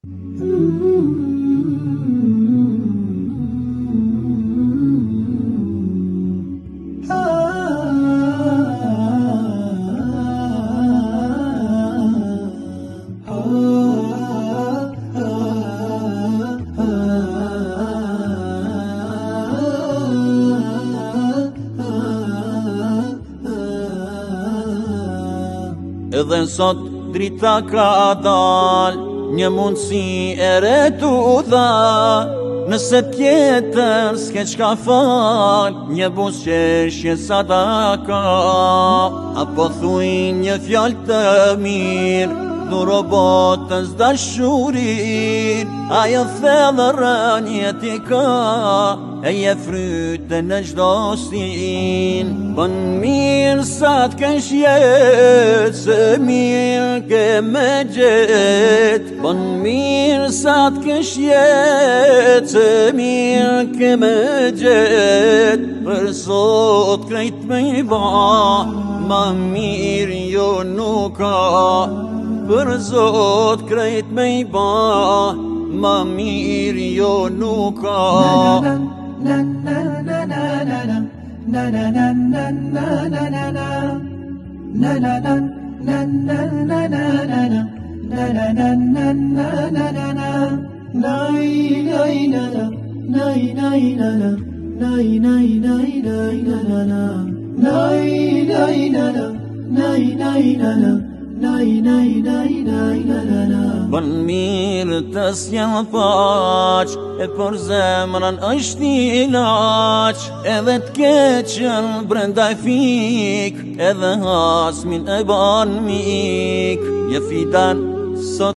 Edhe sot drita ka dal, një mundësi e re t'u dha. Nëse tjetër s'ke qka fal, një buzëqeshje sadaka. Apo thuj një fjallë të mirë, dhuro botës dashurin. Ajo thellërën jeti ka, e je fryte në gjdo sin. Bën mirë sa t'kesh jetë, se mirë ke me gjetë. Bën mirë sa t'kesh jetë, se mirë ke me gjetë. Për sot krejt me i ba, ma mirë jo nuk ka. Për Zot krejt me i ba, ma mirë jo nuk ka. Bën mirë të s'jellë paq, e për zemrën është ilaq. Edhe t'keqën brenda e fik, edhe hasmin e ban mik. Je fidan, sot